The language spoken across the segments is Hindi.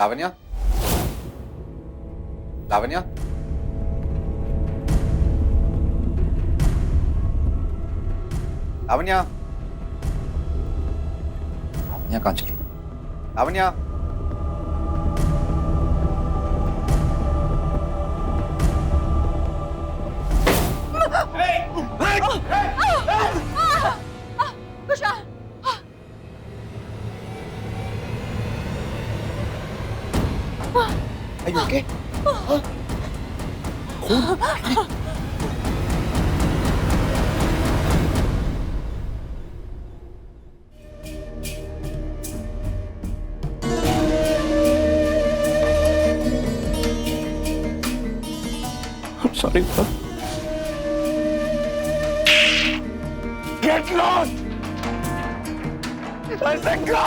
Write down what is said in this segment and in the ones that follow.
लावण्या, लावण्या, लावण्या, लावण्या कहाँ चली? Lavanya, Kushal, are you okay? खून? I'm sorry, sir. Get lost! I said go!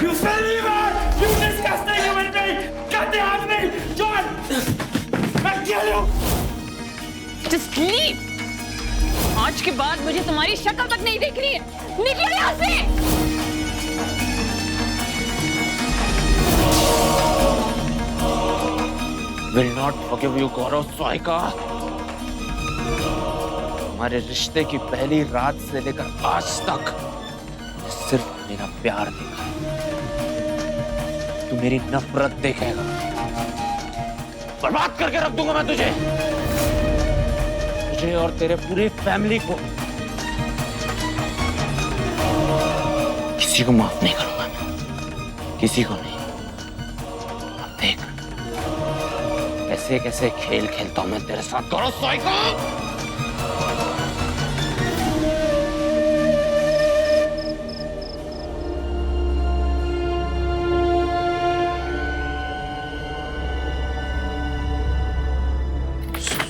You silly man! You disgusting human being! Get the out of me! John! I kill you! just leave. आज के बाद मुझे तुम्हारी शक्ल तक नहीं देखनी है. निकलो यहाँ से. Will not forgive you, Gaurav Swaika. हमारे रिश्ते की पहली रात से लेकर आज तक सिर्फ मेरा प्यार देखा. तू मेरी नफरत देखेगा. बर्बाद करके रख दूंगा मैं तुझे और तेरे पूरी फैमिली को. किसी को माफ नहीं करूंगा मैं. किसी को नहीं. अब देख कैसे कैसे खेल खेलता हूं मैं तेरे साथ. गौरव स्वाइका.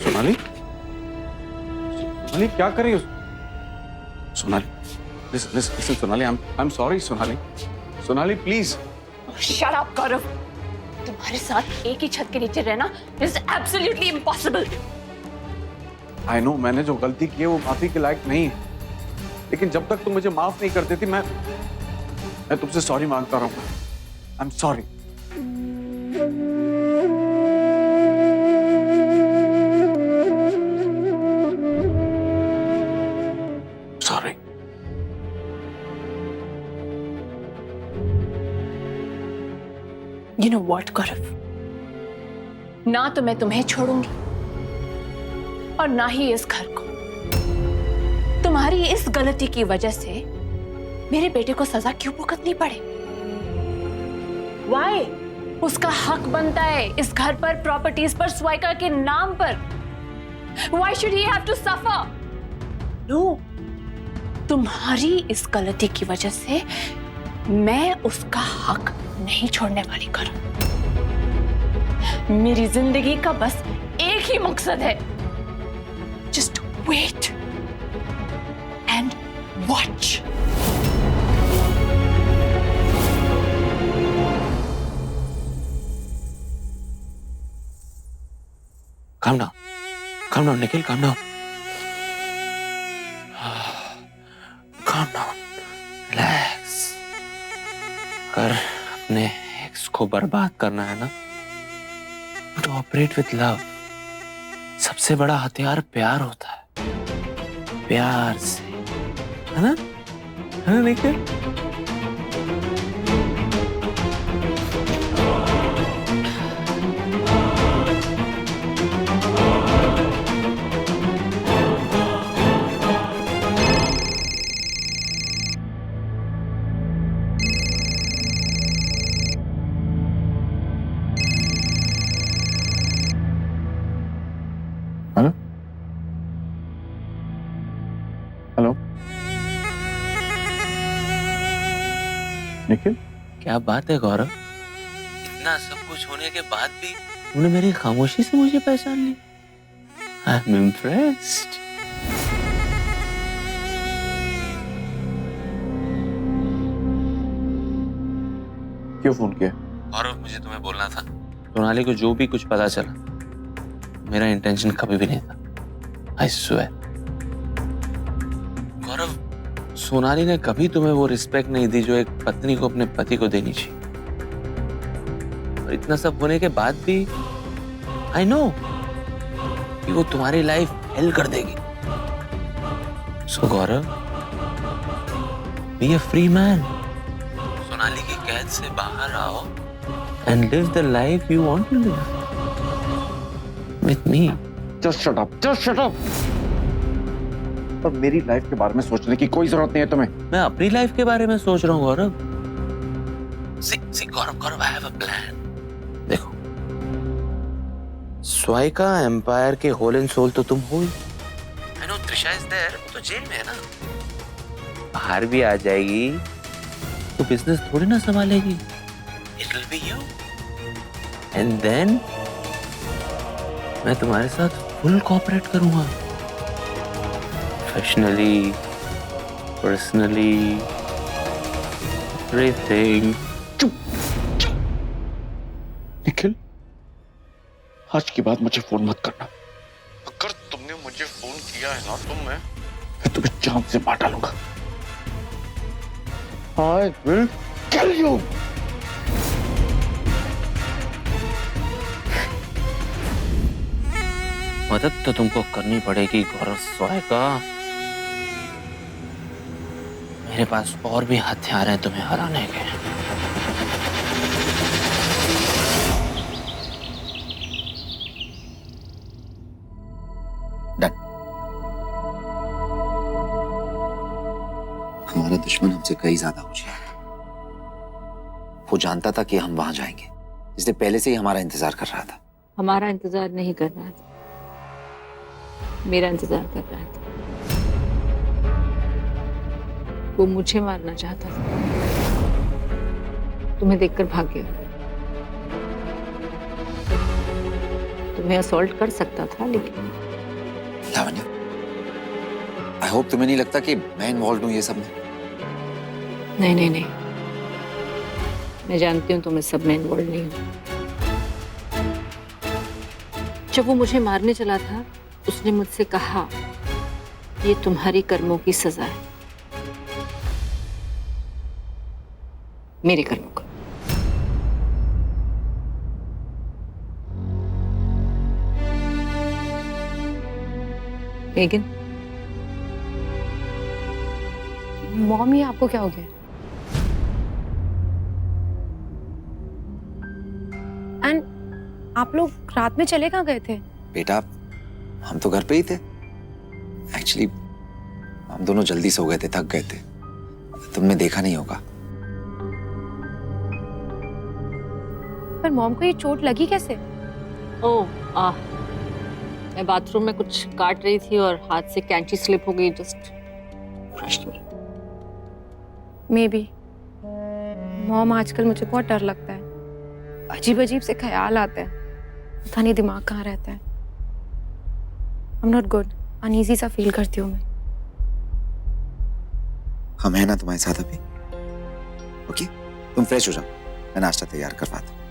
सोनाली, सोनाली क्या कर रही हो? Sonali, listen, Sonali, I'm sorry, Sonali. Sonali, please. Shut up, Gaurav. तुम्हारे साथ एक ही छत के नीचे रहना is absolutely impossible. I know, मैंने जो गलती की है वो माफी के लायक नहीं है. लेकिन जब तक तुम मुझे माफ नहीं करती थी, मैं तुमसे सॉरी मांगता रहूंगा. I'm sorry. Sorry. You know what, Gaurav? ना तो मैं तुम्हें छोड़ूंगी और ना ही इस घर को. तुम्हारी इस गलती की वजह से मेरे बेटे को सजा क्यों भुगतनी पड़े? Why? उसका हक बनता है इस घर पर, प्रॉपर्टीज पर, स्वाइका के नाम पर. Why should he have to suffer? No. तुम्हारी इस गलती की वजह से मैं उसका हक नहीं छोड़ने वाली. करो. मेरी जिंदगी का बस एक ही मकसद है. Just wait and watch. Calm down. Calm down, Nikhil. Calm down. Calm down. Relax. अगर अपने एक्स को बर्बाद करना है ना, तो ऑपरेट विथ लव. सबसे बड़ा हथियार प्यार होता है. प्यार से, है ना? है ना निखिल? Hello, hello, Nikhil. क्या बात है गौरव? इतना सब कुछ होने के बाद भी उन्होंने मेरी खामोशी से मुझे पहचान लिया. I am impressed. क्यों फोन किया? गौरव, मुझे तुम्हें बोलना था. सोनाली को जो भी कुछ पता चला, मेरा इंटेंशन कभी भी नहीं था. I swear. गौरव, सोनाली ने कभी तुम्हें वो रिस्पेक्ट नहीं दी जो एक पत्नी को अपने पति को देनी चाहिए. इतना सब होने के बाद भी आई नो कि वो तुम्हारी लाइफ हेल कर देगी। So Gaurav, be a free man. Sonali की कैद से बाहर आओ and live the life you want to live with me. Just shut up, just shut up. और मेरी लाइफ के बारे में सोचने की कोई जरूरत नहीं है तुम्हें। मैं अपनी लाइफ के बारे में सोच रहा हूँ गौरव। गौरव, आई हैव अ प्लान। देखो, स्वाइका एम्पायर के होल एंड सोल तो तुम हो ही। I know Trisha is there, वो तो जेल में है ना। बाहर भी आ जाएगी तो बिजनेस थोड़ी ना संभालेगी। It will be you and then मैं तुम्हारे साथ फुल कोऑपरेट करूंगा, प्रोफेशनली, पर्सनली, एवरीथिंग। निखिल, आज के बाद मुझे फोन मत करना। अगर तुमने मुझे फोन किया है ना तो मैं तुम्हें जान से मार डालूंगा। I will kill you. मदद तो तुमको करनी पड़ेगी गौरव स्वाइका। मेरे पास और भी हथियार हैं तुम्हें हराने के। डन। हमारा दुश्मन हमसे कई ज्यादा होशियार है। वो जानता था कि हम वहां जाएंगे, इसलिए पहले से ही हमारा इंतजार कर रहा था। हमारा इंतजार नहीं कर रहा था, मेरा इंतजार कर रहा था। वो मुझे मारना चाहता था, तुम्हें देखकर भाग गया। तुम्हें असॉल्ट कर सकता था, लेकिन लावण्या, आई होप तुम्हें नहीं लगता कि मैं इन्वॉल्व हूं ये सब में। नहीं नहीं नहीं, मैं जानती हूँ तुम इस सब में इन्वॉल्व नहीं हो। जब वो मुझे मारने चला था, उसने मुझसे कहा, ये तुम्हारी कर्मों की सजा है, मेरे कर्मों का। लेकिन मॉम, ये आपको क्या हो गया? एंड आप लोग रात में चले कहाँ गए थे? बेटा, हम तो घर पे ही थे। एक्चुअली हम दोनों जल्दी सो गए थे, थक गए थे। तुमने देखा नहीं होगा। पर मॉम को ये चोट लगी कैसे? मैं बाथरूम में कुछ काट रही थी और हाथ से कैंची स्लिप हो गई, just crushed me. May be. Mom, आजकल मुझे बहुत डर लगता है। अजीब अजीब से ख्याल आते हैं, पता नहीं दिमाग कहाँ रहता है। I'm not good, अनईजी सा फील करती हूँ मैं। हम हैं ना तुम्हारे साथ अभी। ओके, तुम फ्रेश हो जाओ, मैं नाश्ता तैयार करवाता हूँ।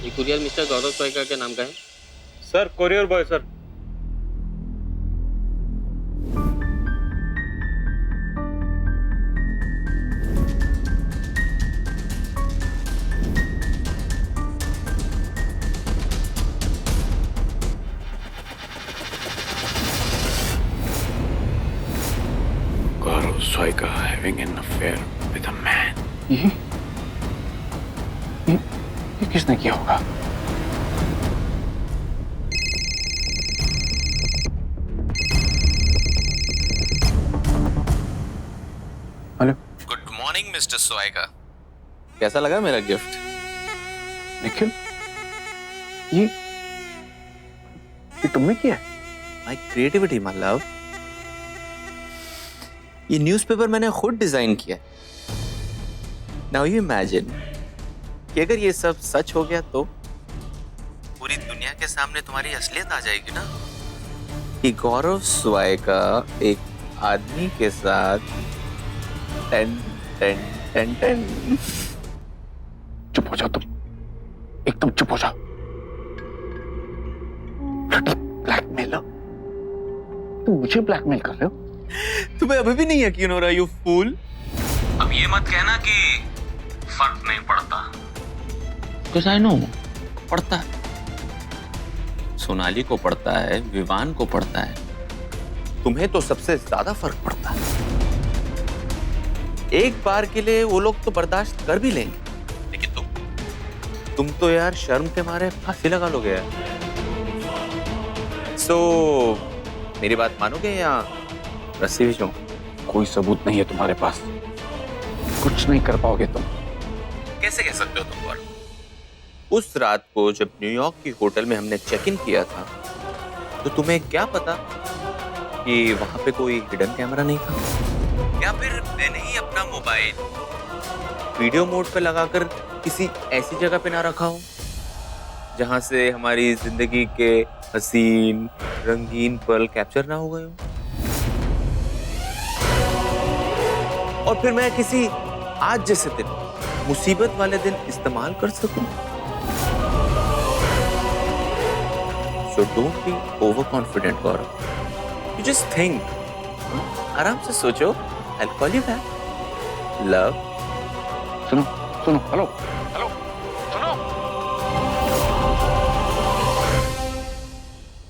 ये कुरियर मिस्टर गौरव स्वाइका के नाम का है। Sir, courier boy sir. Gaurav Swaika having an affair with a man. ये किसने किया होगा? Hello. Good morning mister Swaika. कैसा लगा मेरा गिफ्ट? निखिल, ये तुमने किया है? My creativity my love. ये न्यूज़पेपर मैंने खुद डिजाइन किया। नाउ यू इमेजिन कि अगर ये सब सच हो गया तो पूरी दुनिया के सामने तुम्हारी असलियत आ जाएगी ना, कि गौरव स्वाइका एक आदमी के साथ टेन टेन टेन टेन। चुप हो जाओ तुम, एकदम चुप हो जाओ। ब्लैकमेलर, तुम मुझे ब्लैकमेल कर रहे हो? तुम्हें अभी भी नहीं यकीन हो रहा यू फूल? अब ये मत कहना कि फर्क नहीं पड़ता, बिकॉज़ आई नो पड़ता है। सोनाली को पड़ता है, विवान को पड़ता है, तुम्हें तो सबसे ज्यादा फर्क पड़ता है। एक बार के लिए वो लोग तो बर्दाश्त कर भी लेंगे, लेकिन तुम तो यार शर्म के मारे फांसी लगा लोगे यार। सो मेरी बात मानोगे या रस्सी भी जाऊं? कोई सबूत नहीं है तुम्हारे पास, कुछ नहीं कर पाओगे तुम। कैसे कह सकते हो तुम पर? उस रात को जब न्यूयॉर्क की होटल में हमने चेक इन किया था, तो तुम्हें क्या पता कि वहां पे कोई हिडन कैमरा नहीं था? या फिर मैंने ही अपना मोबाइल वीडियो मोड पे लगाकर किसी ऐसी जगह पे ना रखा हो जहां से हमारी जिंदगी के हसीन रंगीन पल कैप्चर ना हो गए हो, और फिर मैं किसी आज जैसे दिन, मुसीबत वाले दिन इस्तेमाल कर सकूं। So don't be overconfident, Gaurav. You just think. आराम से सोचो. I'll call you back. Love. सुनो सुनो, हेलो हेलो, सुनो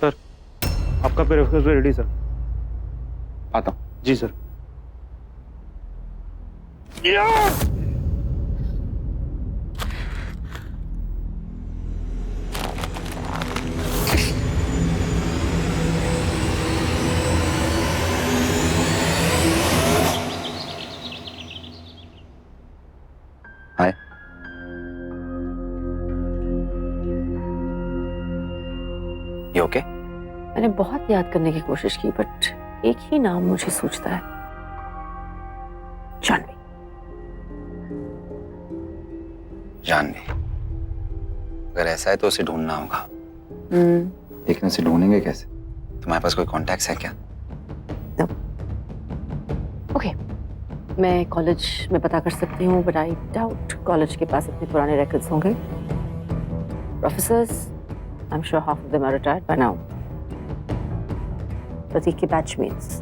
सर, आपका प्रेफरेंस रेडी सर। आता हूँ। जी सर। हाय। ये ओके? मैंने बहुत याद करने की कोशिश की, बट एक ही नाम मुझे सूझता है, जानवी। जानवी, अगर ऐसा है तो उसे ढूंढना होगा। लेकिन उसे ढूंढेंगे कैसे? तुम्हारे पास कोई कॉन्टैक्ट्स है क्या? ओके, मैं कॉलेज में पता कर सकती हूँ, बट आई डाउट कॉलेज के पास इतने पुराने रिकॉर्ड्स होंगे। Professors, I am sure half of them are retired by now. Prateek के बैचमेट्स,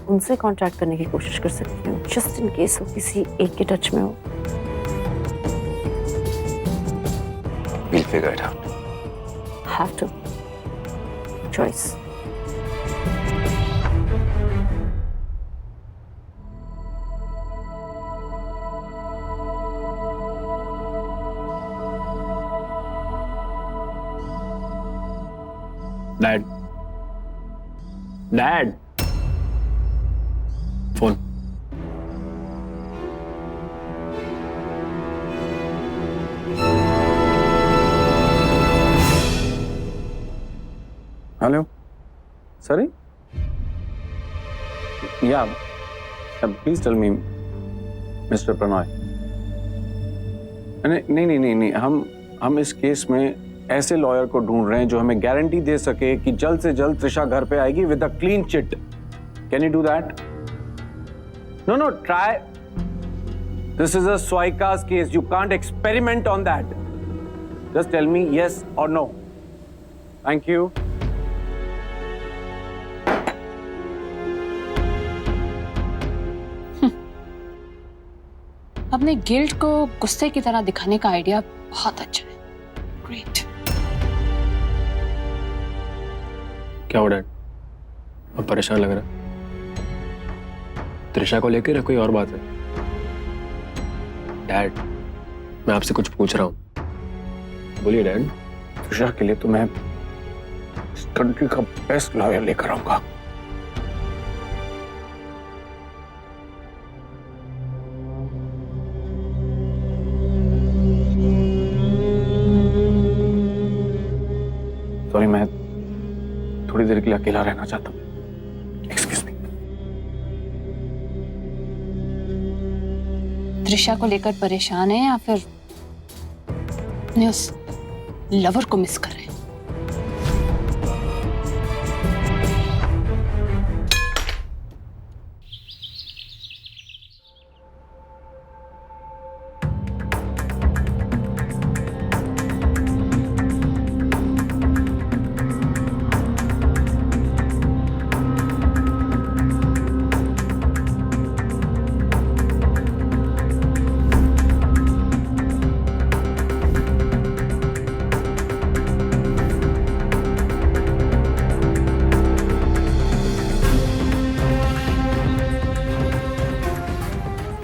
उनसे कांटेक्ट करने की कोशिश कर सकती हूँ, जस्ट इन केस वो किसी एक के टच में हो। We'll figure it out. Have to. Choice. Dad, dad, phone. Hello, sorry, yeah please tell me mister Pranoy. नहीं, हम इस केस में ऐसे लॉयर को ढूंढ रहे हैं जो हमें गारंटी दे सके कि जल्द से जल्द त्रिशा घर पे आएगी with a clean chit. Can you do that? No, try. This is a Swaika's case, you can't experiment on that. Just tell me yes और नो। Thank you. अपने गिल्ट को गुस्से की तरह दिखाने का आइडिया बहुत अच्छा है। ग्रेट। क्या हो डैड, अब परेशान लग रहा? त्रिशा को लेकर कोई और बात है? डैड, मैं आपसे कुछ पूछ रहा हूँ, बोलिए डैड। त्रिशा के लिए तो मैं इस कंट्री का बेस्ट लॉयर लेकर आऊंगा। सॉरी, मैं थोड़ी देर के लिए अकेला रहना चाहता हूँ। Excuse me. त्रिशा को लेकर परेशान है या फिर अपने उस लवर को मिस कर रहे हैं?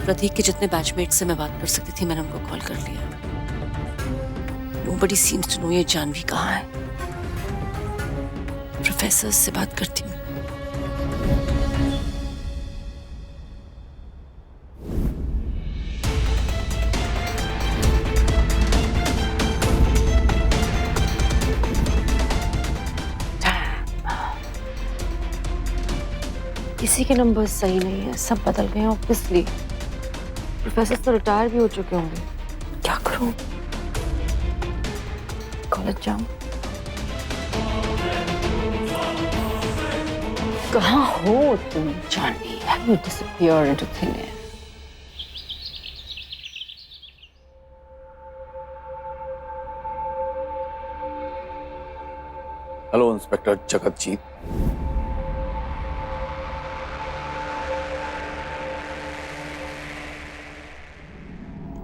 प्रतीक के जितने बैचमेट से मैं बात कर सकती थी मैंने उनको कॉल कर लिया। Nobody seems to know ये जानवी कहाँ है। प्रोफेसर से बात करती हूँ। किसी के नंबर सही नहीं है, सब बदल गए ऑब्वियसली। प्रोफेसर तो रिटायर भी हो चुके होंगे। क्या करूं? कॉलेज जाऊं? कहाँ हो तुम Janvi? Have you disappeared into thin air? Hello inspector Jagatjit.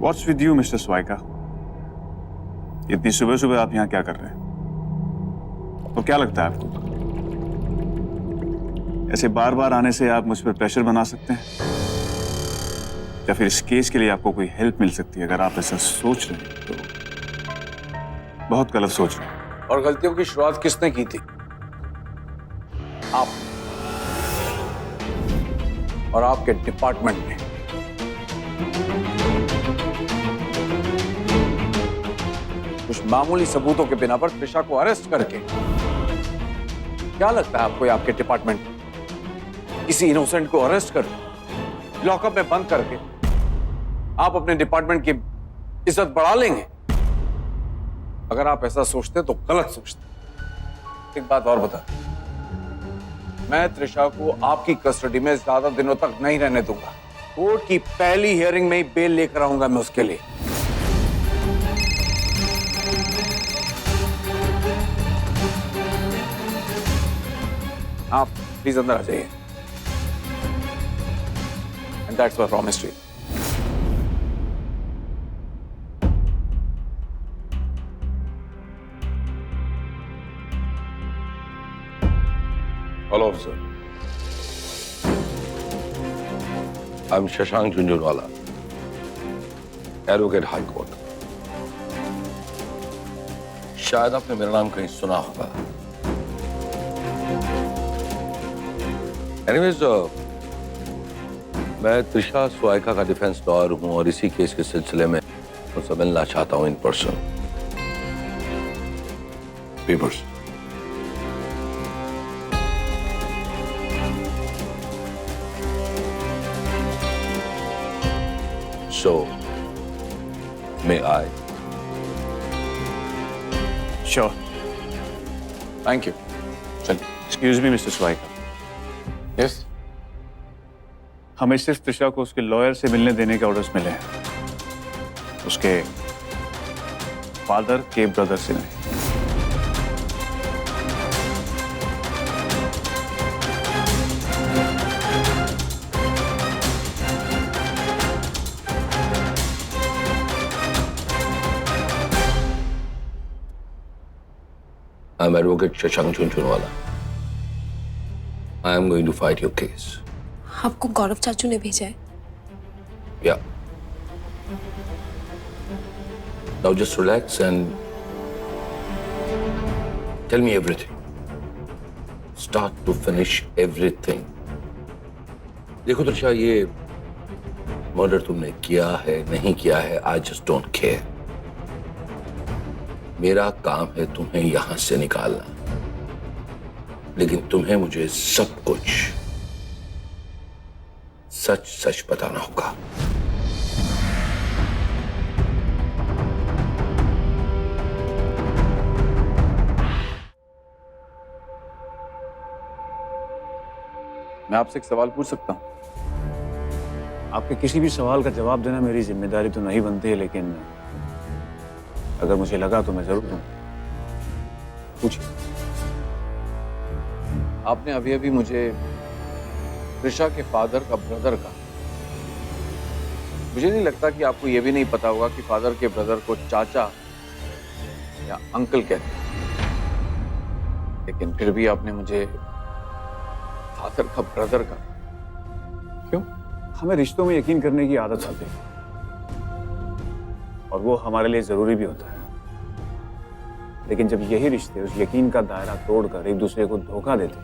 What's with you, Mr. Swaika? इतनी सुबह सुबह आप यहाँ क्या कर रहे हैं? तो क्या लगता है आपको? ऐसे बार बार आने से आप मुझ पर प्रेशर बना सकते हैं? या फिर इस केस के लिए आपको कोई हेल्प मिल सकती है? अगर आप ऐसा सोच रहे हैं तो बहुत गलत सोच रहे हैं। और गलतियों की शुरुआत किसने की थी? आप और आपके डिपार्टमेंट ने। कुछ मामूली सबूतों के बिना पर त्रिशा को अरेस्ट करके क्या लगता है आपको आपके डिपार्टमेंट किसी इनोसेंट को अरेस्ट कर लॉकअप में बंद करके आप अपने डिपार्टमेंट की इज्जत बढ़ा लेंगे? अगर आप ऐसा सोचते तो गलत सोचते। एक बात और बता, मैं त्रिशा को आपकी कस्टडी में ज्यादा दिनों तक नहीं रहने दूंगा। कोर्ट की पहली हियरिंग में ही बेल लेकर आऊंगा मैं उसके लिए। आप प्लीज अंदर आ जाइए। And that's my promise to you. Hello, officer. I'm Shashank Junjunwala, Advocate High Court. शायद आपने मेरा नाम कहीं सुना होगा। Anyways, मैं त्रिशा स्वाइका का डिफेंस लॉयर हूं और इसी केस के सिलसिले में उनसे मिलना चाहता हूं in person. Papers. So, may I? Sure. Thank you. चलिए। Excuse me, Mr. स्वाइका। यस। हमें सिर्फ त्रिशा को उसके लॉयर से मिलने देने के ऑर्डर्स मिले हैं, उसके फादर के ब्रदर से नहीं। I'm Advocate Shashank Junjunwala. I am going to fight your case. आपको गौरव चाचू ने भेजा है? Yeah. Now just relax and tell me everything. Start to finish everything. देखो त्रिशा, ये मर्डर तुमने किया है नहीं किया है, I just don't care. मेरा काम है तुम्हें यहां से निकालना, लेकिन तुम्हें मुझे सब कुछ सच सच बताना होगा। मैं आपसे एक सवाल पूछ सकता हूं? आपके किसी भी सवाल का जवाब देना मेरी जिम्मेदारी तो नहीं बनती है, लेकिन अगर मुझे लगा तो मैं जरूर दूं। पूछिए। आपने अभी अभी मुझे त्रिशा के फादर का ब्रदर कहा। मुझे नहीं लगता कि आपको यह भी नहीं पता होगा कि फादर के ब्रदर को चाचा या अंकल कहते हैं, लेकिन फिर भी आपने मुझे फादर का ब्रदर कहा। क्यों? हमें रिश्तों में यकीन करने की आदत होती है और वो हमारे लिए जरूरी भी होता है, लेकिन जब यही रिश्ते उस यकीन का दायरा तोड़कर एक दूसरे को धोखा देते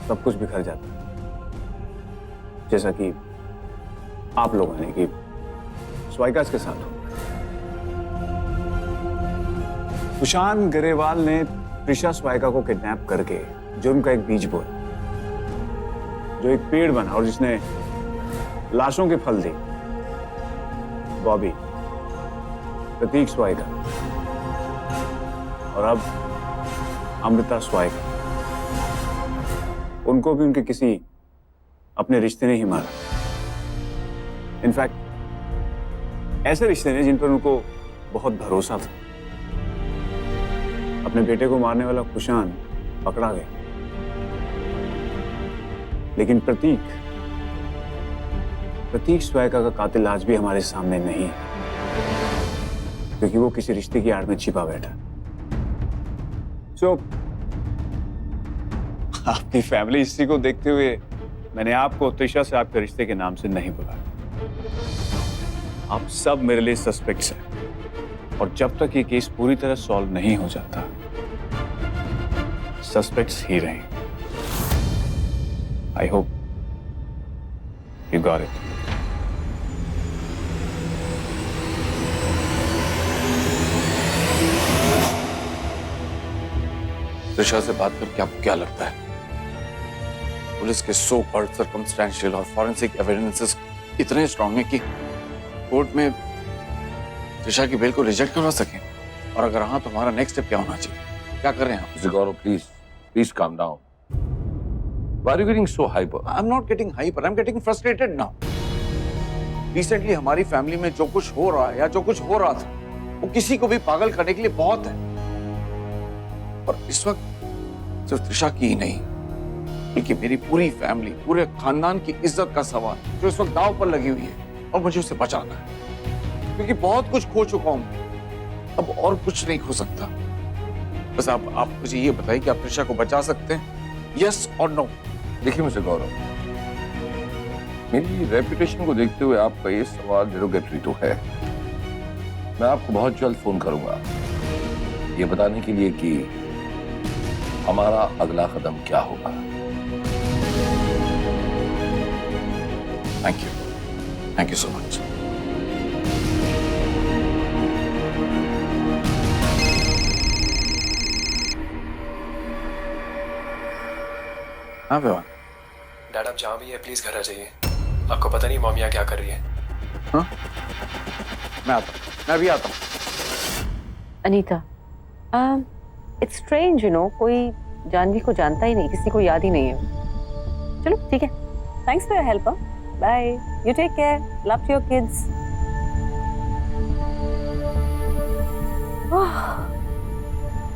सब कुछ बिखर जाता है, जैसा कि आप लोगों ने कि स्वाइकास के साथ हो। सुशांत गरेवाल ने त्रिशा स्वाइका को किडनैप करके जुर्म का एक बीज बोया जो एक पेड़ बना और जिसने लाशों के फल दिए। बॉबी, प्रतीक स्वाइका और अब अमृता स्वाइका, उनको भी उनके किसी अपने रिश्ते ने ही मारा। इनफैक्ट ऐसे रिश्ते ने जिन पर उनको बहुत भरोसा था। अपने बेटे को मारने वाला कुशान पकड़ा गया, लेकिन प्रतीक स्वाइका का कातिल आज भी हमारे सामने नहीं है, क्योंकि वो किसी रिश्ते की आड़ में छिपा बैठा। आपकी फैमिली हिस्ट्री को देखते हुए मैंने आपको त्रिशा से आपके रिश्ते के नाम से नहीं बुलाया। आप सब मेरे लिए सस्पेक्ट्स हैं और जब तक ये केस पूरी तरह सॉल्व नहीं हो जाता सस्पेक्ट्स ही रहेंगे। I hope you got it. Trisha से बात करके आपको क्या लगता है पुलिस के सो कॉल्ड सर्कमस्टेंशियल और फॉरेंसिक एविडेंसेस इतने स्ट्रांग हैं कि कोर्ट में त्रिशा की बेल को रिजेक्ट करवा सकें? और अगर हाँ तो हमारा नेक्स्ट स्टेप क्या होना चाहिए? क्या कर रहे हैं आप? गौरव please calm down. Why are you getting so hyper? I'm not getting hyper. I'm getting frustrated now. Recently हमारी फैमिली में जो कुछ हो रहा है या जो कुछ हो रहा था वो किसी को भी पागल करने के लिए बहुत है। और इस वक्त सिर्फ त्रिशा की ही नहीं बल्कि मेरी पूरी फैमिली, पूरे खानदान की इज्जत का सवाल जो इस वक्त दांव पर लगी हुई है और मुझे उसे बचाना है, क्योंकि बहुत कुछ खो चुका हूं, अब और कुछ नहीं खो सकता। बस आप मुझे ये बताइए कि आप त्रिशा को बचा सकते हैं, यस और नो? देखिए मिस्टर गौरव, मेरी रेपुटेशन को देखते हुए आपका ये सवाल डेरोगेटरी तो है। मैं आपको बहुत जल्द फोन करूंगा ये बताने के लिए कि हमारा अगला कदम क्या होगा। Thank you so much. हाँ विवान। डैड आप जहाँ भी है प्लीज घर आ जाइए। आपको पता नहीं मॉमी यहाँ क्या कर रही है। हाँ? मैं भी आता हूँ। Anita, it's strange you know, कोई जानवी को जानता ही नहीं, किसी को याद ही नहीं है। चलो ठीक है, thanks for your help. Bye, you take care, love to your kids.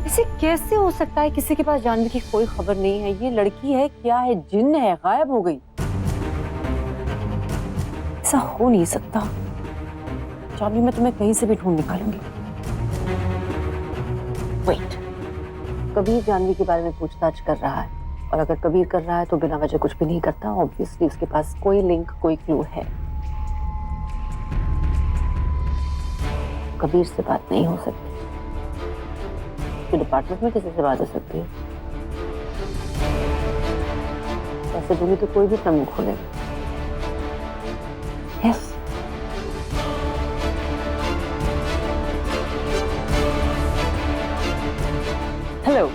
ऐसे कैसे हो सकता है किसी के पास जानवी की कोई खबर नहीं है? ये लड़की है क्या है, जिन्न है, गायब हो गई? ऐसा हो नहीं सकता। चाबी मैं तुम्हें कहीं से भी ढूंढ निकालूंगी। वेट, कबीर जानवी के बारे में पूछताछ कर रहा है, और अगर कबीर कर रहा है तो बिना वजह कुछ भी नहीं करता। ऑब्वियसली उसके पास कोई लिंक, कोई क्लू है। कबीर से बात नहीं हो सकती तो डिपार्टमेंट में किसी से बात हो सकती है? ऐसे दूंगी तो कोई भी तंग खोलेगा। यस, हेलो,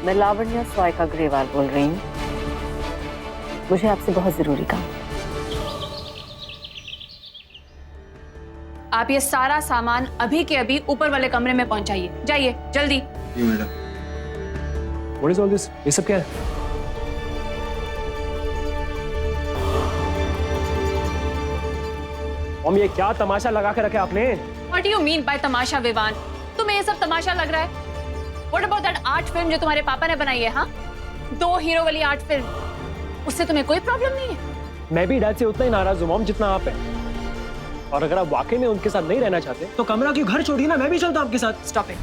मैं लावण्या स्वाइका ग्रेवाल बोल रही हूँ। मुझे आपसे बहुत जरूरी काम। आप ये सारा सामान अभी के अभी ऊपर वाले कमरे में पहुंचाइए। जाइए जल्दी। जी madam. What is all this? ये सब क्या है? मॉम ये क्या तमाशा लगा के रखे आपने? What do you mean by तमाशा विवान? तुम्हें ये सब तमाशा लग रहा है? What about that art film जो तुम्हारे पापा ने बनाई है? हाँ, 2 हीरो वाली आर्ट फिल्म, उससे तुम्हें कोई प्रॉब्लम नहीं है? मैं भी डैड से उतना ही नाराज हूँ मॉम जितना आप हैं। और अगर आप वाकई में उनके साथ नहीं रहना चाहते तो कमरा क्यों घर छोड़िए ना, मैं भी चलता हूँ आपके साथ। Stop it.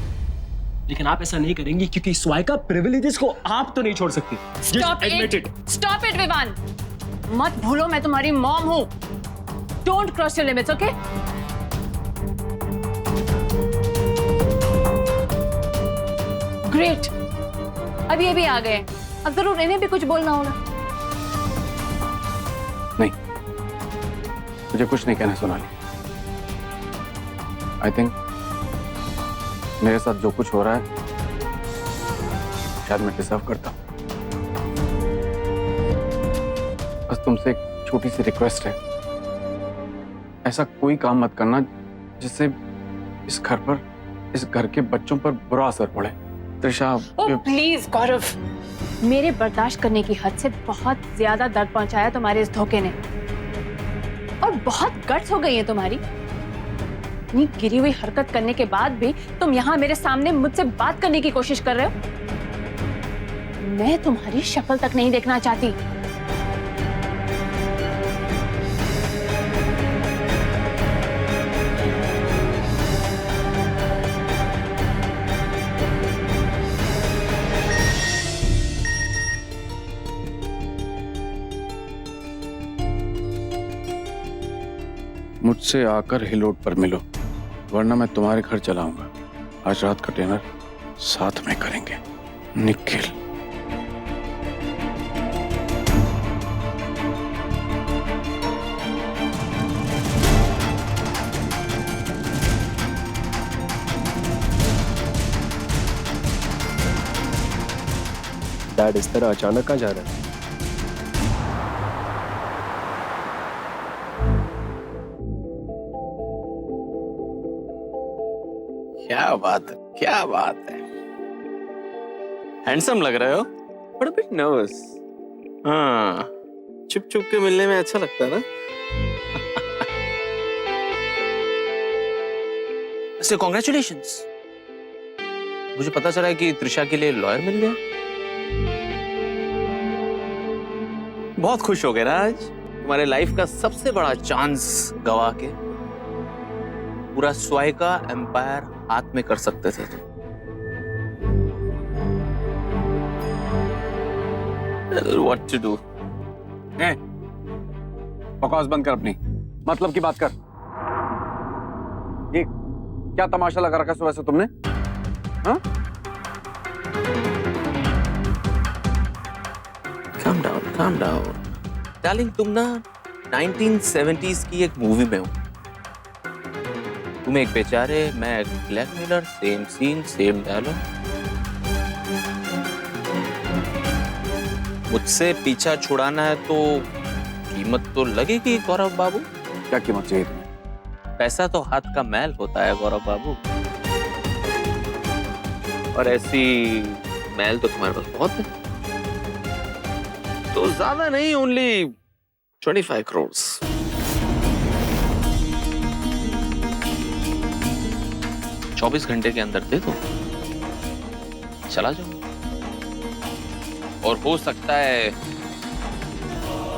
लेकिन आप ऐसा नहीं करेंगी क्योंकि स्वाइका प्रिविलेजेस को आप तो नहीं छोड़ सकती। Stop it, Vivaan. मत भूलो मैं तुम्हारी मॉम हूं। Don't cross your limits, okay? Great. अभी आ गए। अब जरूर इन्हें भी कुछ बोलना होगा। नहीं, मुझे कुछ नहीं कहना सोनाली। आई थिंक मेरे साथ जो कुछ हो रहा है शायद मैं डिजर्व करता हूं। बस तुमसे एक छोटी सी रिक्वेस्ट है, ऐसा कोई काम मत करना जिससे इस घर पर, इस घर के बच्चों पर बुरा असर पड़े। त्रिशा, प्लीज गौरव, मेरे बर्दाश्त करने की हद से बहुत ज्यादा दर्द पहुंचाया तुम्हारे इस धोखे ने, और बहुत गट्स हो गई है तुम्हारी। इतनी गिरी हुई हरकत करने के बाद भी तुम यहाँ मेरे सामने मुझसे बात करने की कोशिश कर रहे हो। मैं तुम्हारी शक्ल तक नहीं देखना चाहती। मुझसे आकर हिलोट पर मिलो, वरना मैं तुम्हारे घर चलाऊंगा। आज रात का डिनर साथ में करेंगे। निखिल। डैड इस तरह अचानक कहाँ जा रहा है? क्या बात है, क्या बात है। हैंडसम लग रहे हो, बट बिट नर्वस। हाँ, छुप छुप के मिलने में अच्छा लगता है ना। वैसे कॉन्ग्रेचुलेशंस, मुझे पता चला है कि त्रिशा के लिए लॉयर मिल गया। बहुत खुश हो गए ना आज। तुम्हारे लाइफ का सबसे बड़ा चांस गवा के पूरा स्वाइका एम्पायर हाथ में कर सकते थे तुम। What to do? बकवास बंद कर अपनी, मतलब की बात कर। ये क्या तमाशा लगा रखा सुबह से तुमने? हाँ? Calm down. डार्लिंग, तुम ना 1970s की एक मूवी में हो। तुम एक बेचारे, मैं एक blackmailer, same scene, same dialogue. मुझसे पीछा छुड़ाना है तो कीमत तो लगेगी गौरव बाबू। क्या कीमत चाहिए तुम्हें? पैसा तो हाथ का मैल होता है गौरव बाबू, और ऐसी मैल तो तुम्हारे पास बहुत है। तो ज्यादा नहीं, ओनली 25 करोड़। 24 घंटे के अंदर दे दो, चला जाओ। और हो सकता है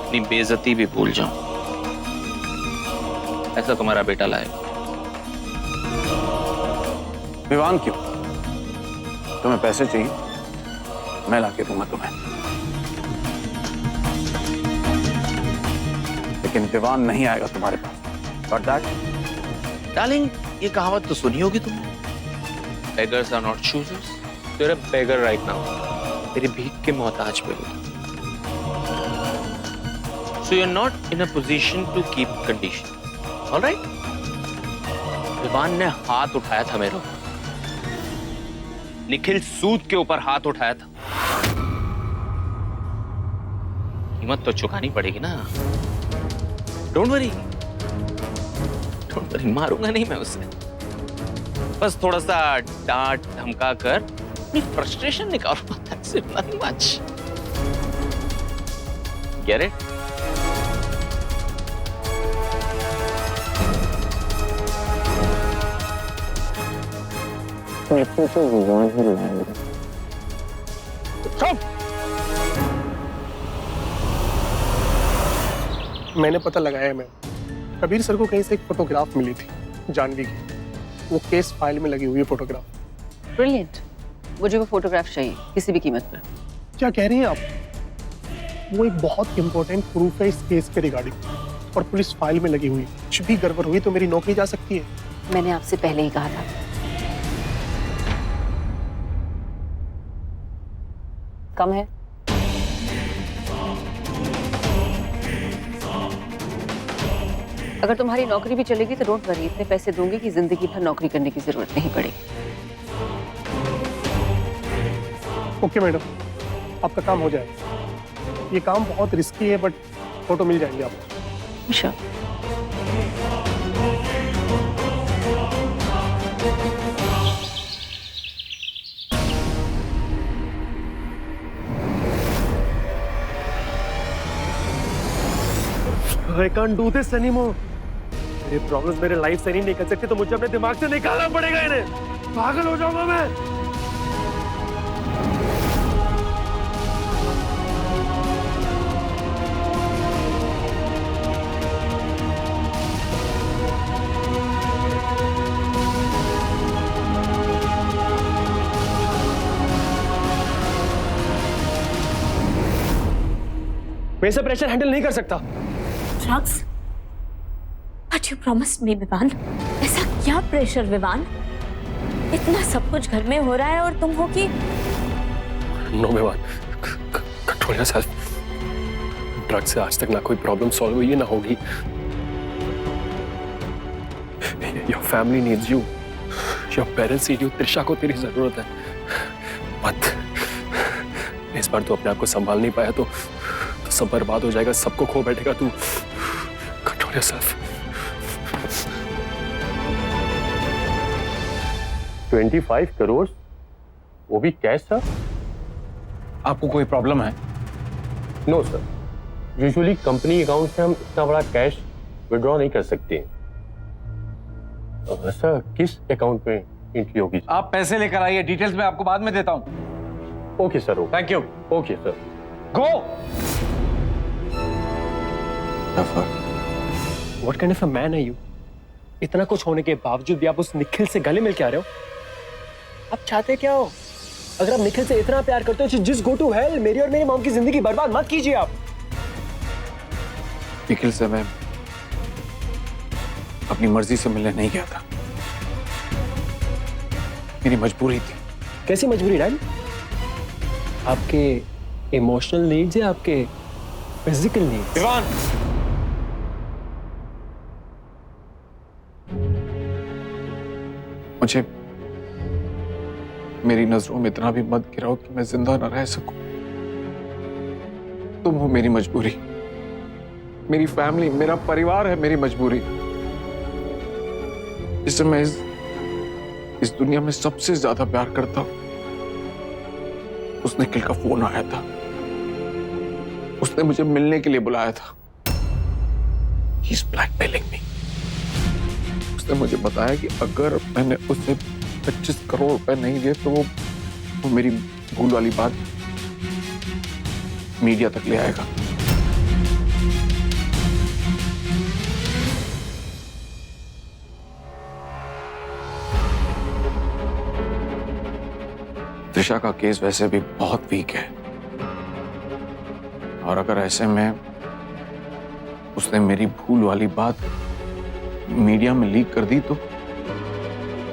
अपनी बेइज्जती भी भूल जाऊं। ऐसा तुम्हारा बेटा लाएगा। विवान क्यों? तुम्हें पैसे चाहिए, मैं लाके दूंगा तुम्हें, लेकिन विवान नहीं आएगा तुम्हारे पास। Got that? डार्लिंग, ये कहावत तो सुनी होगी तुमने, beggars are not choosers। You're a beggar right now। तेरी भीख के मोहताज पे हो। So you're not in a position to keep condition। All right? Vivaan ने हाथ उठाया था मेरे ऊपर, निखिल सूद के ऊपर हाथ उठाया था। कीमत तो चुकानी पड़ेगी ना। डोंट वरी, मारूंगा नहीं मैं उसे, बस थोड़ा सा डांट धमका कर अपनी फ्रस्ट्रेशन निकालूंगा। That's it, nothing much। Get it? मैंने पता लगाया मैम, कबीर सर को कहीं से एक फोटोग्राफ मिली थी जानवी की। वो केस फाइल में लगी हुई है फोटोग्राफ। ब्रिलियंट। मुझे वो फोटोग्राफ चाहिए किसी भी कीमत पर। क्या कह रही हैं आप? वो एक बहुत इंपॉर्टेंट प्रूफ है इस केस के रिगार्डिंग, और पुलिस फाइल में लगी हुई है। कुछ भी गड़बड़ हुई तो मेरी नौकरी जा सकती है। मैंने आपसे पहले ही कहा था। कम है। अगर तुम्हारी नौकरी भी चलेगी तो डोंट वरी, इतने पैसे दूंगी कि जिंदगी भर नौकरी करने की जरूरत नहीं पड़ेगी। ओके मैडम, आपका काम हो जाएगा। ये काम बहुत रिस्की है, बट फोटो मिल जाएंगे आपको। Sure. I can't do this anymore. मेरे प्रॉब्लम्स मेरे लाइफ से नहीं निकल सकते, तो मुझे अपने दिमाग से निकालना पड़ेगा इन्हें। पागल हो जाऊंगा मैं। मैं ऐसा प्रेशर हैंडल नहीं कर सकता। Drugs? But you promised me, Vivaan. ऐसा क्या प्रेशर विवान? इतना सब कुछ घर में हो रहा है और तुम हो कि no Vivaan, control yourself. Drug से आज तक ना कोई प्रॉब्लम सॉल्व हुई है ना होगी। Your family needs you, your parents need you. Trisha को तेरी जरूरत है। मत, इस बार तू अपने आप को संभाल नहीं पाया तो सब बर्बाद हो जाएगा, सबको खो बैठेगा तू। Control yourself. 25 करोड़, वो भी कैश सर? आपको कोई प्रॉब्लम है? No sir, usually company account से हम इतना बड़ा कैश विड्रॉ नहीं कर सकते। सर किस अकाउंट में एंट्री होगी? आप पैसे लेकर आइए, डिटेल्स मैं आपको बाद में देता हूं। Okay sir. Thank you. Okay sir. Go. What kind of a man are you? इतना कुछ होने के बावजूद भी आप उस निखिल से गले मिल के आ रहे हो? आप चाहते क्या हो? अगर आप निखिल से इतना प्यार करते हो, just go to hell। मेरी और मेरी मॉम की जिंदगी बर्बाद मत कीजिए आप। निखिल से मैं अपनी मर्जी से मिलने नहीं गया था, मेरी मजबूरी थी। कैसी मजबूरी डैड? आपके इमोशनल नीड्स या आपके फिजिकल नीड्स? विवान, मुझे मेरी नजरों में इतना भी मत गिराओ कि मैं जिंदा न रह सकूं। तुम हो मेरी मजबूरी, मेरी फैमिली, मेरा परिवार है मेरी मजबूरी। जिससे मैं इस दुनिया में सबसे ज्यादा प्यार करता हूं, उस निखिल का फोन आया था। उसने मुझे मिलने के लिए बुलाया था। He is blackmailing me। उसने मुझे बताया कि अगर मैंने उसे 25 करोड़ रुपए नहीं दिए तो वो मेरी भूल वाली बात मीडिया तक ले आएगा। त्रिशा का केस वैसे भी बहुत वीक है, और अगर ऐसे में उसने मेरी भूल वाली बात मीडिया में लीक कर दी तो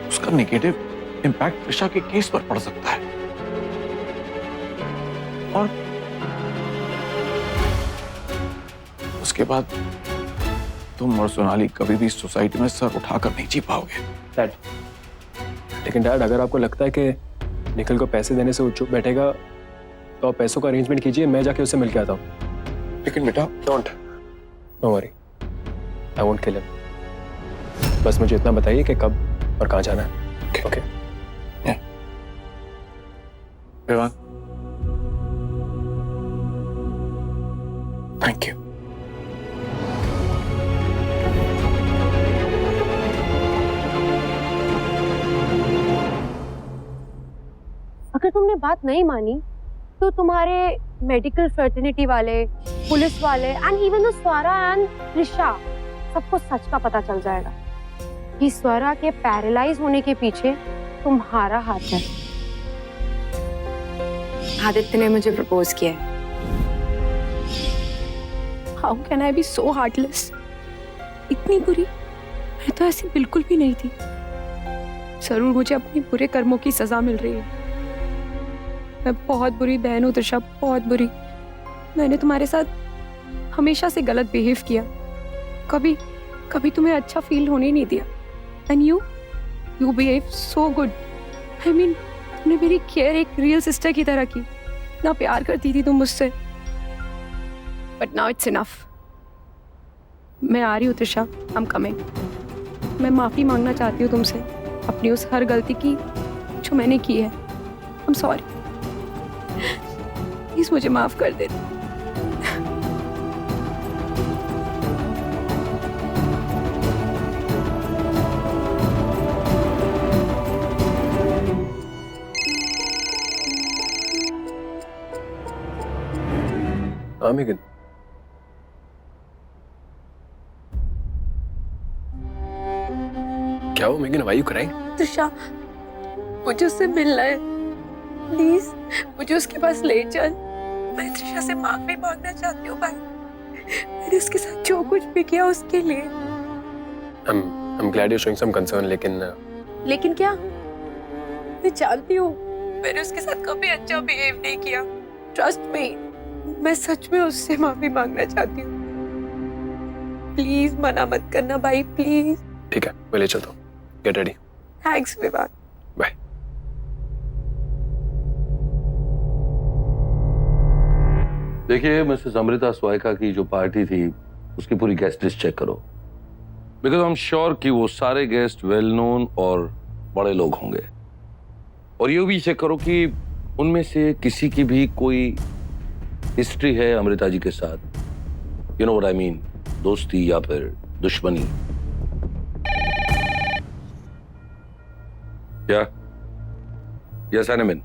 उसका नेगेटिव इंपैक्ट त्रिशा के केस पर पड़ सकता है। और उसके बाद तुम और सोनाली कभी भी सोसाइटी में सर उठाकर नहीं जी पाओगे। डैड, लेकिन डैड, अगर आपको लगता है कि निखिल को पैसे देने से वो चुप बैठेगा तो आप पैसों का अरेंजमेंट कीजिए, मैं जाके उससे मिल के आता हूँ। लेकिन बेटा, don't worry, I won't kill him. बस मुझे इतना बताइए कि कब और कहाँ जाना है। ओके। Vivaan, thank you. अगर तुमने बात नहीं मानी तो तुम्हारे मेडिकल फर्टिलिटी वाले, पुलिस वाले and even Swara and Trisha सबको सच का पता चल जाएगा कि स्वरा के पैरालाइज होने के पीछे तुम्हारा हाथ है। आदित्य ने मुझे प्रपोज किया है। How can I be so heartless? इतनी बुरी मैं तो ऐसी बिल्कुल भी नहीं थी। जरूर मुझे अपनी बुरे कर्मों की सजा मिल रही है। मैं बहुत बुरी बहन हूँ त्रिशा, बहुत बुरी। मैंने तुम्हारे साथ हमेशा से गलत बिहेव किया, कभी कभी तुम्हें अच्छा फील होने नहीं दिया। And you behave so good. I mean तुमने मेरी केयर एक रियल सिस्टर की तरह की, इतना प्यार करती थी तुम मुझसे। But now it's enough. मैं आ रही हूँ त्रिशा, आई एम कमिंग। मैं माफी मांगना चाहती हूँ तुमसे अपनी उस हर गलती की जो मैंने की है। आई एम सॉरी, प्लीज मुझे माफ कर दे। मेगन, क्या हो Megan? Why you crying? Trisha, मुझे उससे मिलना है, प्लीज मुझे उसके पास ले चल। मैं त्रिशा से माफी मांगना चाहती हूँ भाई। मैंने उसके साथ जो कुछ भी किया उसके लिए। I'm glad you're showing some concern, लेकिन क्या? मैं जानती हूँ मैंने उसके साथ कभी अच्छा बिहेव नहीं किया। ट्रस्ट मी, मैं सच में उससे माफी मांगना चाहती हूँ। प्लीज मना मत करना भाई, प्लीज। ठीक है, मैं ले चलता हूँ। Get ready. Thanks Vivaan. Bye. देखिए मिसेस अमृता स्वायका की जो पार्टी थी उसकी पूरी गेस्ट लिस्ट चेक करो, बिकॉज आई एम श्योर कि वो सारे गेस्ट वेल नोन और बड़े लोग होंगे। और ये भी चेक करो कि उनमें से किसी की भी कोई हिस्ट्री है अमृता जी के साथ। You know what I mean, दोस्ती या फिर दुश्मनी। क्या? Yes enemy.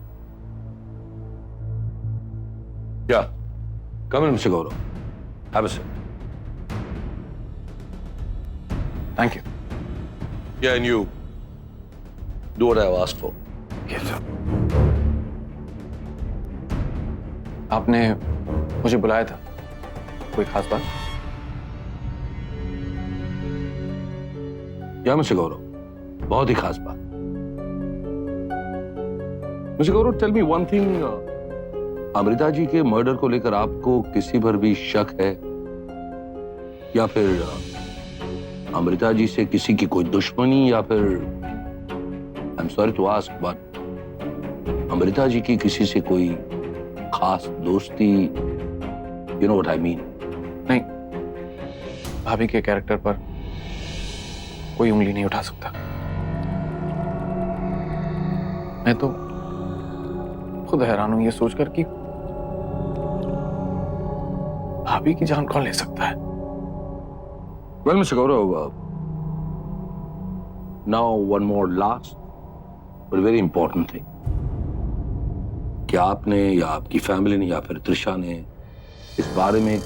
क्या? Come in mister Gaurav, have a seat. Thank you. Yeah, and you do what I have asked for. Yes, sir. आपने मुझे बुलाया था, कोई खास बात? या मिस्टर गौरव, बहुत ही खास बात। Mister Gaurav, tell me one thing, Amrita ji के मर्डर को लेकर आपको किसी पर भी शक है या फिर अमृता जी से किसी की कोई दुश्मनी या फिर I am sorry to ask but Amrita ji की किसी से कोई खास दोस्ती? You know what I mean. नहीं, भाभी के कैरेक्टर पर कोई उंगली नहीं उठा सकता। मैं तो खुद हैरान हूं ये सोचकर कि भाभी की जान कौन ले सकता है। Well, Mr. Gaurav, now one more last but very important thing. क्या आपने या आपकी फैमिली ने या फिर त्रिशा ने इस बारे में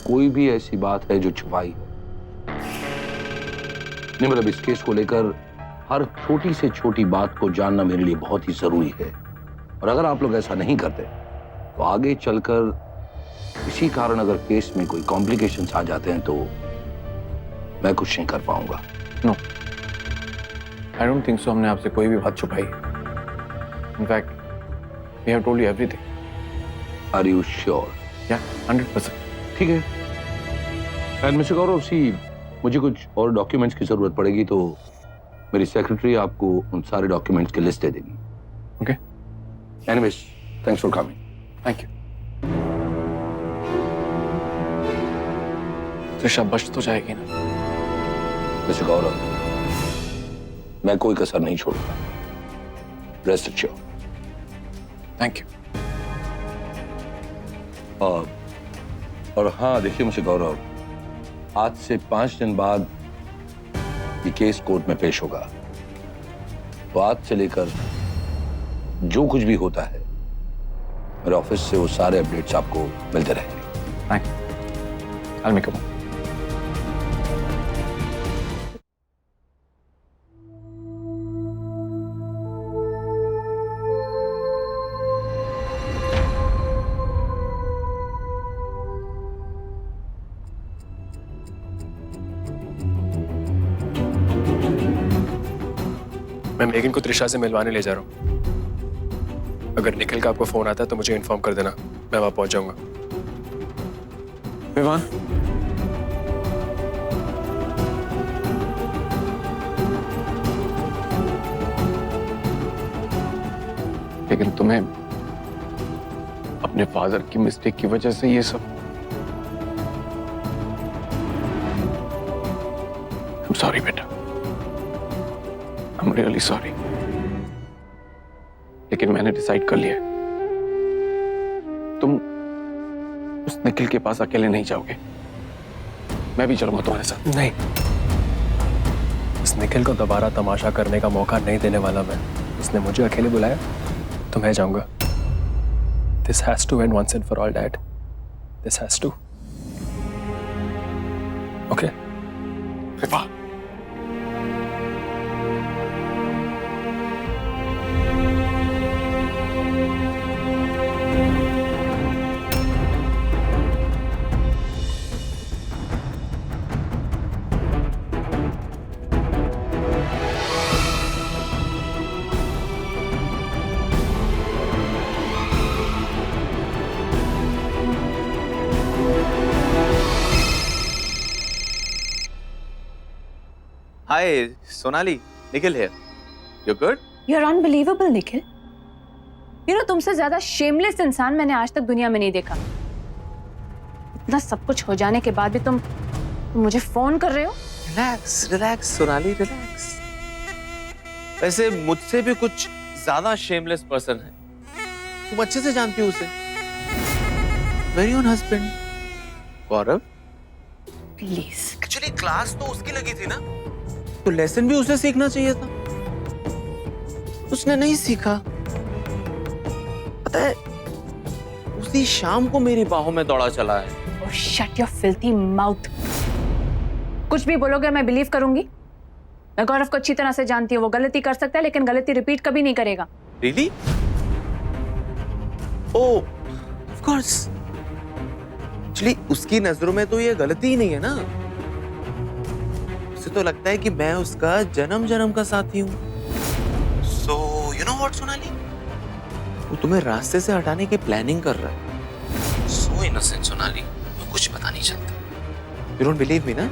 कोई भी ऐसी बात है जो छुपाई हो? नहीं, मतलब इस केस को लेकर हर छोटी से छोटी बात को जानना मेरे लिए बहुत ही जरूरी है। और अगर आप लोग ऐसा नहीं करते तो आगे चलकर किसी कारण अगर केस में कोई कॉम्प्लिकेशंस आ जाते हैं तो मैं कुछ नहीं कर पाऊंगा। No, I don't think so. हमने आपसे कोई भी बात छुपाई। In fact we have told you everything. Are you sure? या 100%। ठीक है। एंड मिस्टर गौरव, सी मुझे कुछ और डॉक्यूमेंट्स की जरूरत पड़ेगी तो मेरी सेक्रेटरी आपको उन सारे डॉक्यूमेंट्स की लिस्ट दे देगी। Okay. Anyways, thanks for coming. Thank you. Trisha बच तो जाएगी ना? मिस्टर गौरव, मैं कोई कसर नहीं छोड़ूंगा। Rest assure. Thank you. और हाँ, देखिए मिस्टर गौरव, आज से 5 दिन बाद ये केस कोर्ट में पेश होगा, तो आज से लेकर जो कुछ भी होता है मेरे ऑफिस से वो सारे अपडेट्स आपको मिलते रहेंगे। Thank you. I make a move. मैं मेगन को त्रिशा से मिलवाने ले जा रहा हूँ। अगर निखिल का आपको फोन आता है तो मुझे इन्फॉर्म कर देना, मैं वहां पहुंच जाऊंगा। विवान, लेकिन तुम्हें अपने फादर की मिस्टेक की वजह से ये सब, I'm sorry बेटा, I'm really sorry। लेकिन मैंने डिसाइड कर लिया है, तुम उस निखिल के पास अकेले नहीं जाओगे, मैं भी चलूंगा तुम्हारे साथ। नहीं, इस निखिल को दोबारा तमाशा करने का मौका नहीं देने वाला मैं। इसने मुझे अकेले बुलाया तो मैं जाऊंगा। This has to end once and for all, Dad. This has to. Okay? विवा, Hi, Sonali. Nikhil here. You good? You're unbelievable, Nikhil. तुमसे ज्यादा शेमलेस इंसान मैंने आज तक दुनिया में नहीं देखा। इतना सब कुछ हो जाने के बाद भी तुम मुझे फोन कर रहे हो? Relax, relax, Sonali, relax. वैसे मुझसे भी कुछ ज्यादा शेमलेस पर्सन है। तुम अच्छे से जानती हो उसे। Very own husband. Gaurav. Please. Actually class तो उसकी लगी थी ना, तो लेसन भी उसे सीखना चाहिए था। उसने नहीं सीखा। पता है, उसी शाम को मेरी बाहों में दौड़ा चला है। Oh, shut your filthy mouth. कुछ भी बोलोगे मैं बिलीव करूंगी। मैं गौरव को अच्छी तरह से जानती हूँ, वो गलती कर सकता है लेकिन गलती रिपीट कभी नहीं करेगा। Really? Oh, of course. Actually, उसकी नजरों में तो ये गलती ही नहीं है ना। उसे तो लगता है कि मैं उसका जन्म जन्म का साथी हूँ। So, you know what, Sonali? वो तुम्हें रास्ते से हटाने की प्लानिंग कर रहा है। So innocent, Sonali. मैं कुछ पता नहीं चलता। You don't believe me, ना?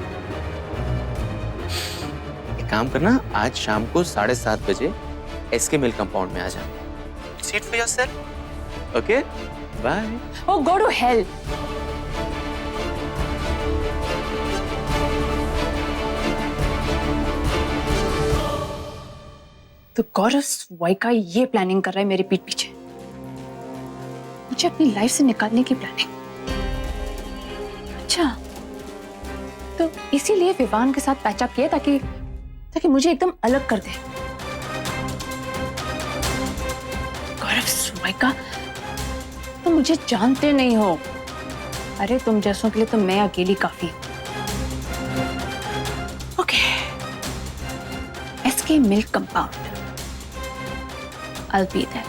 एक काम करना, आज शाम को 7:30 बजे SK मिल कंपाउंड में आ जा। See it for yourself. Okay? Bye. Oh, go to hell. तो गौरव वाइका ये प्लानिंग कर रहा है मेरे पीठ पीछे, मुझे अपनी लाइफ से निकालने की प्लानिंग। अच्छा, तो इसीलिए विवान के साथ पैचअप किया ताकि मुझे एकदम अलग कर दे। गौरव वाइका, तुम मुझे जानते नहीं हो। अरे तुम जैसों के लिए तो मैं अकेली काफी हूं। Okay, SK milk compound, I'll be there.